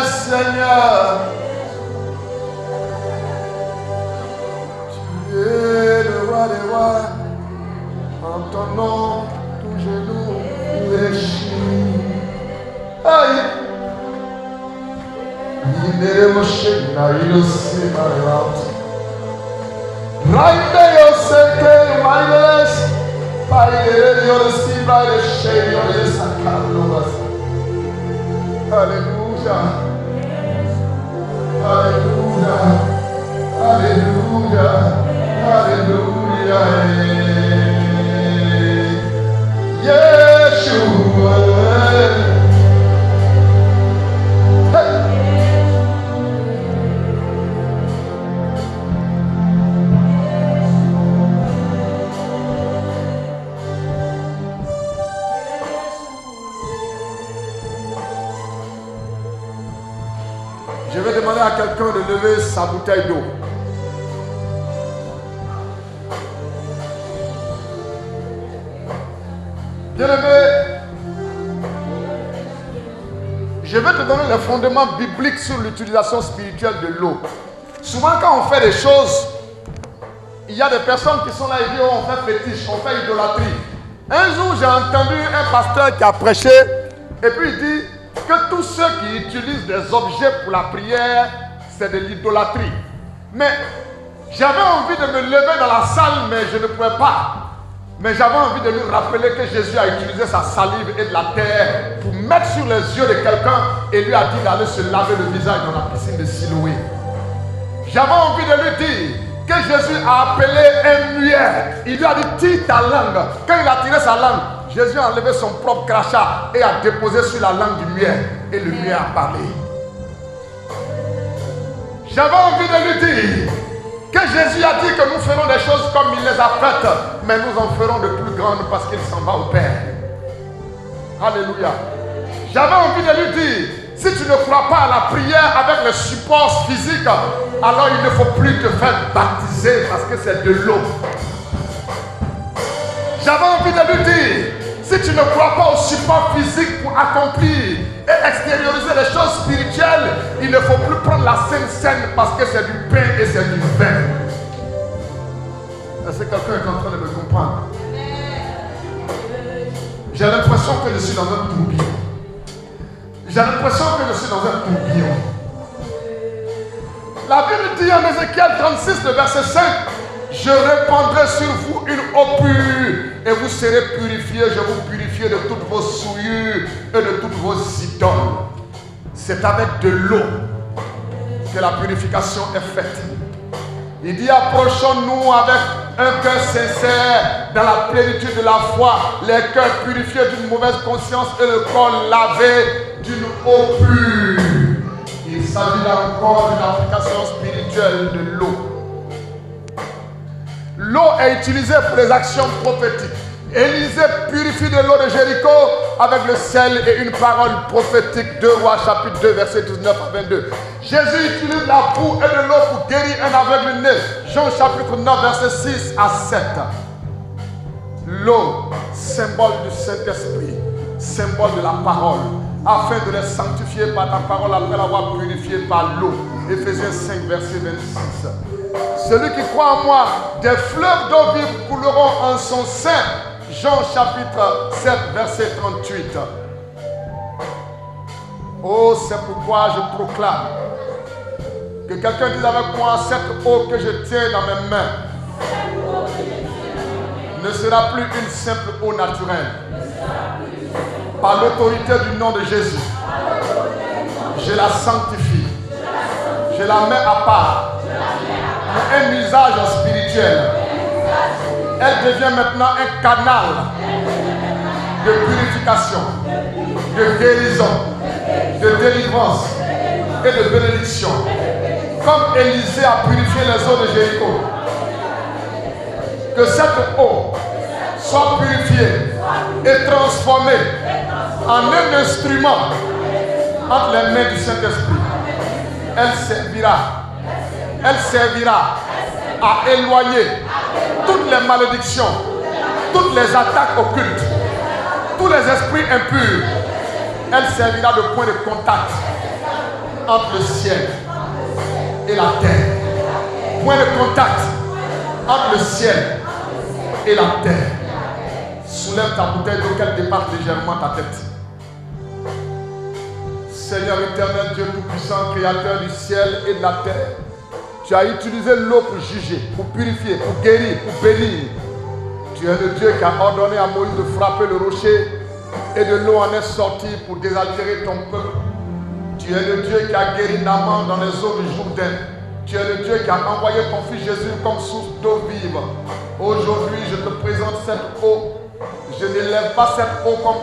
Seigneur. Tu es le roi des rois. En ton nom, tout genou fléchit. Aïe. Il est moché, il a eu aussi mal. Right there, second, my less. By the yosi, by the shade, your yes, I can't lose. Hallelujah. Hallelujah. Hallelujah. Hallelujah. Yeshua. Je vais demander à quelqu'un de lever sa bouteille d'eau. Bien-aimé, je vais te donner les fondements bibliques sur l'utilisation spirituelle de l'eau. Souvent quand on fait des choses, il y a des personnes qui sont là et disent oh, on fait fétiche, on fait idolâtrie. Un jour j'ai entendu un pasteur qui a prêché et puis il dit que tous ceux qui utilisent des objets pour la prière, c'est de l'idolâtrie. Mais j'avais envie de me lever dans la salle, mais je ne pouvais pas. Mais j'avais envie de lui rappeler que Jésus a utilisé sa salive et de la terre pour mettre sur les yeux de quelqu'un et lui a dit d'aller se laver le visage dans la piscine de Siloé. J'avais envie de lui dire que Jésus a appelé un muet. Il lui a dit tire ta langue. Quand il a tiré sa langue, Jésus a enlevé son propre crachat et a déposé sur la langue du muet. Et le muet a parlé. J'avais envie de lui dire que Jésus a dit que nous ferons des choses comme il les a faites, mais nous en ferons de plus grandes parce qu'il s'en va au Père. Alléluia. J'avais envie de lui dire, si tu ne crois pas à la prière avec le support physique, alors il ne faut plus te faire baptiser parce que c'est de l'eau. J'avais envie de lui dire, si tu ne crois pas au support physique pour accomplir et extérioriser les choses spirituelles, il ne faut plus prendre la Sainte Seine parce que c'est du pain et c'est du vin. Est-ce que quelqu'un est en train de me comprendre? J'ai l'impression que je suis dans un tourbillon. J'ai l'impression que je suis dans un tourbillon. La Bible dit en Ézéchiel 36, le verset 5, je répandrai sur vous une eau pure et vous serez purifiés. Je vous purifie de toutes vos souillures et de toutes vos idoles. C'est avec de l'eau que la purification est faite. Il dit approchons-nous avec un cœur sincère dans la plénitude de la foi, les cœurs purifiés d'une mauvaise conscience et le corps lavé d'une eau pure. Il s'agit là encore d'une application spirituelle de l'eau. L'eau est utilisée pour les actions prophétiques. Élisée purifie de l'eau de Jéricho avec le sel et une parole prophétique. 2 Rois chapitre 2 verset 19 à 22. Jésus utilise la boue et de l'eau pour guérir un aveugle né. Jean chapitre 9 verset 6 à 7. L'eau, symbole du Saint-Esprit, symbole de la parole, afin de les sanctifier par ta parole après l'avoir purifié par l'eau. Éphésiens 5 verset 26. Celui qui croit en moi, des fleuves d'eau vive couleront en son sein. Jean chapitre 7 verset 38. Oh, c'est pourquoi je proclame que quelqu'un dise avec moi, cette eau que je tiens dans mes mains ne sera plus une simple eau naturelle. Par l'autorité du nom de Jésus, je la sanctifie. Je la mets à part pour un usage spirituel. Elle devient maintenant un canal de purification, de guérison, de délivrance et de bénédiction. Comme Élisée a purifié les eaux de Jéricho. Que cette eau soit purifiée et transformée en un instrument entre les mains du Saint-Esprit. Elle servira à éloigner toutes les malédictions, toutes les attaques occultes, tous les esprits impurs. Elle servira de point de contact entre le ciel et la terre. Point de contact entre le ciel et la terre. Soulève ta bouteille d'eau qu'elle dépasse légèrement ta tête. Seigneur éternel, Dieu tout-puissant, créateur du ciel et de la terre, tu as utilisé l'eau pour juger, pour purifier, pour guérir, pour bénir. Tu es le Dieu qui a ordonné à Moïse de frapper le rocher et de l'eau en est sortie pour désaltérer ton peuple. Tu es le Dieu qui a guéri Naaman dans les eaux du Jourdain. Tu es le Dieu qui a envoyé ton fils Jésus comme source d'eau vive. Aujourd'hui, je te présente cette eau. Je n'élève pas cette eau comme